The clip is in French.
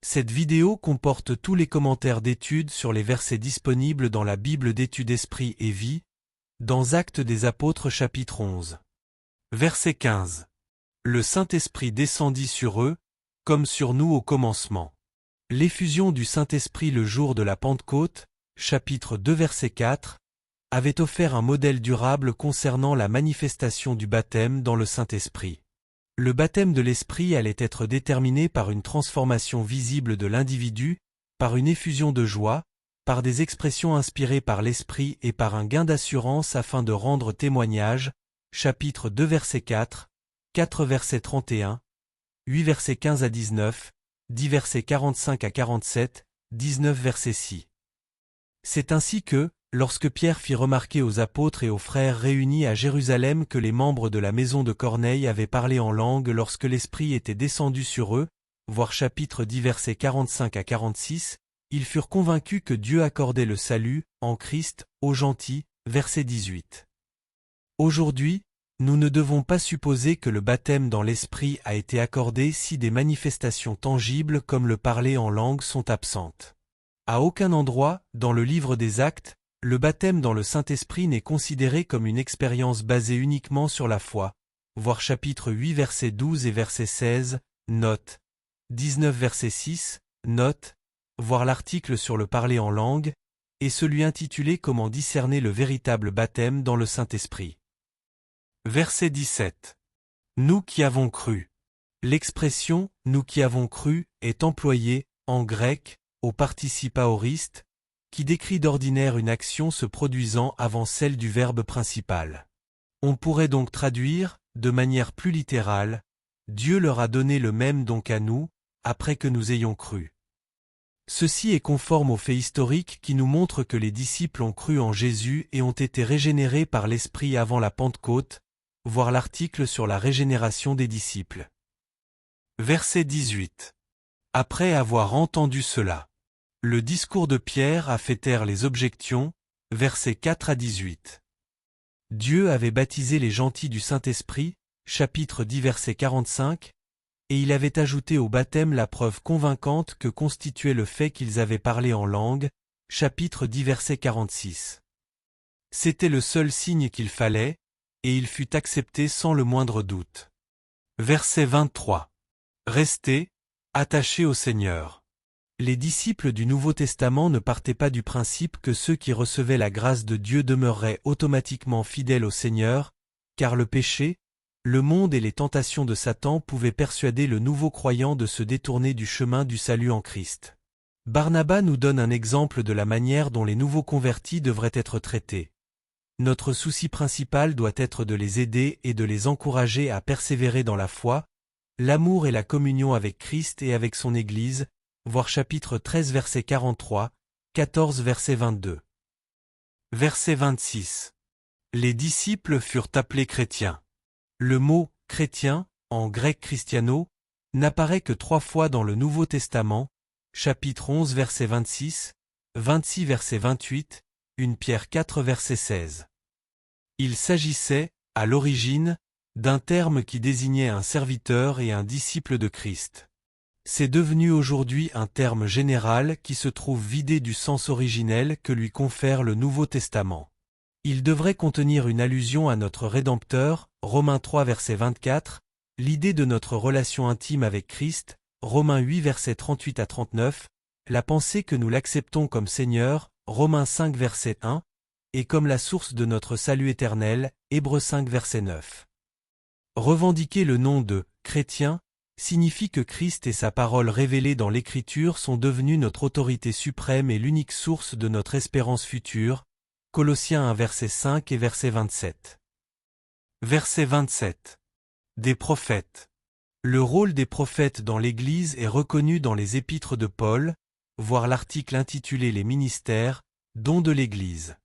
Cette vidéo comporte tous les commentaires d'études sur les versets disponibles dans la Bible d'études Esprit et Vie, dans Actes des Apôtres chapitre 11. Verset 15. Le Saint-Esprit descendit sur eux, comme sur nous au commencement. L'effusion du Saint-Esprit le jour de la Pentecôte, chapitre 2 verset 4, avait offert un modèle durable concernant la manifestation du baptême dans le Saint-Esprit. Le baptême de l'Esprit allait être déterminé par une transformation visible de l'individu, par une effusion de joie, par des expressions inspirées par l'Esprit et par un gain d'assurance afin de rendre témoignage, chapitre 2 verset 4, 4 verset 31, 8 verset 15 à 19, 10 verset 45 à 47, 19 verset 6. C'est ainsi que, lorsque Pierre fit remarquer aux apôtres et aux frères réunis à Jérusalem que les membres de la maison de Corneille avaient parlé en langue lorsque l'Esprit était descendu sur eux, voir chapitre 10 versets 45 à 46, ils furent convaincus que Dieu accordait le salut, en Christ, aux gentils, verset 18. Aujourd'hui, nous ne devons pas supposer que le baptême dans l'Esprit a été accordé si des manifestations tangibles comme le parler en langue sont absentes. À aucun endroit, dans le livre des Actes, le baptême dans le Saint-Esprit n'est considéré comme une expérience basée uniquement sur la foi. Voir chapitre 8 verset 12 et verset 16, note. 19 verset 6, note. Voir l'article sur le parler en langue, et celui intitulé Comment discerner le véritable baptême dans le Saint-Esprit. Verset 17. Nous qui avons cru. L'expression « nous qui avons cru » est employée, en grec, au participe aoriste, qui décrit d'ordinaire une action se produisant avant celle du verbe principal. On pourrait donc traduire, de manière plus littérale, « Dieu leur a donné le même don qu'à nous, après que nous ayons cru ». Ceci est conforme aux faits historiques qui nous montrent que les disciples ont cru en Jésus et ont été régénérés par l'Esprit avant la Pentecôte, voir l'article sur la régénération des disciples. Verset 18. Après avoir entendu cela. Le discours de Pierre a fait taire les objections, versets 4 à 18. Dieu avait baptisé les gentils du Saint-Esprit, chapitre 10 verset 45, et il avait ajouté au baptême la preuve convaincante que constituait le fait qu'ils avaient parlé en langue, chapitre 10 verset 46. C'était le seul signe qu'il fallait, et il fut accepté sans le moindre doute. Verset 23. Restez, attachés au Seigneur. Les disciples du Nouveau Testament ne partaient pas du principe que ceux qui recevaient la grâce de Dieu demeureraient automatiquement fidèles au Seigneur, car le péché, le monde et les tentations de Satan pouvaient persuader le nouveau croyant de se détourner du chemin du salut en Christ. Barnabas nous donne un exemple de la manière dont les nouveaux convertis devraient être traités. Notre souci principal doit être de les aider et de les encourager à persévérer dans la foi, l'amour et la communion avec Christ et avec son Église, voir chapitre 13 verset 43, 14 verset 22. Verset 26. Les disciples furent appelés chrétiens. Le mot « chrétien » en grec christiano, n'apparaît que 3 fois dans le Nouveau Testament, chapitre 11 verset 26, 26 verset 28, 1 Pierre 4 verset 16. Il s'agissait, à l'origine, d'un terme qui désignait un serviteur et un disciple de Christ. C'est devenu aujourd'hui un terme général qui se trouve vidé du sens originel que lui confère le Nouveau Testament. Il devrait contenir une allusion à notre Rédempteur, Romains 3 verset 24, l'idée de notre relation intime avec Christ, Romains 8 verset 38 à 39, la pensée que nous l'acceptons comme Seigneur, Romains 5 verset 1, et comme la source de notre salut éternel, Hébreux 5 verset 9. Revendiquer le nom de « chrétien » signifie que Christ et sa parole révélée dans l'Écriture sont devenus notre autorité suprême et l'unique source de notre espérance future, Colossiens 1 verset 5 et verset 27. Verset 27. Des prophètes. Le rôle des prophètes dans l'Église est reconnu dans les épîtres de Paul, voir l'article intitulé Les ministères, dons de l'Église.